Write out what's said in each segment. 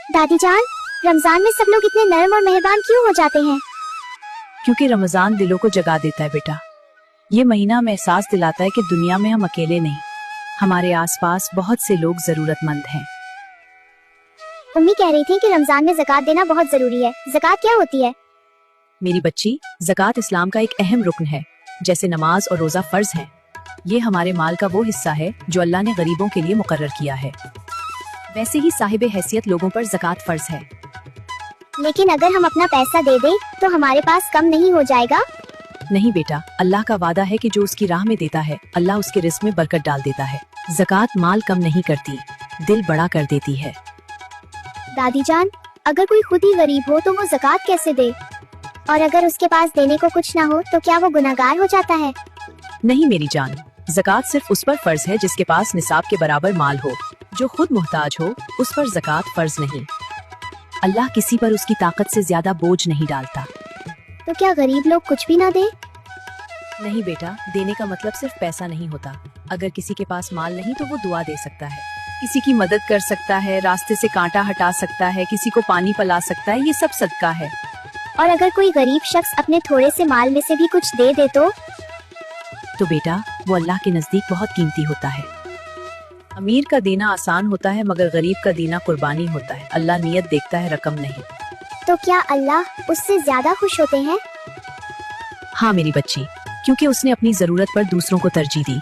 दादी जान, रमजान में सब लोग इतने नरम और मेहरबान क्यों हो जाते हैं? क्योंकि रमजान दिलों को जगा देता है बेटा। ये महीना हमें एहसास दिलाता है कि दुनिया में हम अकेले नहीं, हमारे आसपास बहुत से लोग जरूरतमंद हैं। उम्मी कह रही थी कि रमजान में ज़कात देना बहुत जरूरी है। ज़कात क्या होती है? मेरी बच्ची, ज़कात इस्लाम का एक अहम रुकन है। जैसे नमाज और रोजा फर्ज है, ये हमारे माल का वो हिस्सा है जो अल्लाह ने गरीबों के लिए मुकर्रर किया है। वैसे ही साहिबे हैसियत लोगों पर ज़कात फर्ज है। लेकिन अगर हम अपना पैसा दे दें तो हमारे पास कम नहीं हो जाएगा? नहीं बेटा, अल्लाह का वादा है कि जो उसकी राह में देता है अल्लाह उसके रिस्क में बरकत डाल देता है। ज़कात माल कम नहीं करती, दिल बड़ा कर देती है। दादी जान, अगर कोई खुद ही गरीब हो तो वो ज़कात कैसे दे? और अगर उसके पास देने को कुछ ना हो तो क्या वो गुनहगार हो जाता है? नहीं मेरी जान, ज़कात सिर्फ उस पर फर्ज है जिसके पास निसाब के बराबर माल हो। जो खुद मुहताज हो उस पर ज़कात फर्ज नहीं। अल्लाह किसी पर उसकी ताकत से ज्यादा बोझ नहीं डालता। तो क्या गरीब लोग कुछ भी ना दे? नहीं बेटा, देने का मतलब सिर्फ पैसा नहीं होता। अगर किसी के पास माल नहीं तो वो दुआ दे सकता है, किसी की मदद कर सकता है, रास्ते से कांटा हटा सकता है, किसी को पानी पिला सकता है, ये सब सदका है। और अगर कोई गरीब शख्स अपने थोड़े से माल में से भी कुछ दे दे तो बेटा वो अल्लाह के नजदीक बहुत कीमती होता है। अमीर का देना आसान होता है मगर गरीब का देना कुर्बानी होता है। अल्लाह नियत देखता है, रकम नहीं। तो क्या अल्लाह उससे ज्यादा खुश होते हैं? हाँ मेरी बच्ची, क्योंकि उसने अपनी जरूरत पर दूसरों को तरजीह दी।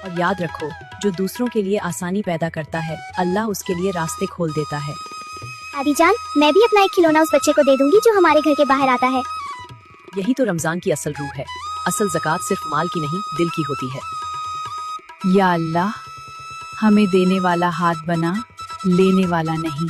और याद रखो, जो दूसरों के लिए आसानी पैदा करता है अल्लाह उसके लिए रास्ते खोल देता है। दादी जान, मैं भी अपना एक खिलौना उस बच्चे को दे दूंगी जो हमारे घर के बाहर आता है। यही तो रमजान की असल रूह है। असल ज़कात सिर्फ माल की नहीं, दिल की होती है। या अल्लाह, हमें देने वाला हाथ बना, लेने वाला नहीं।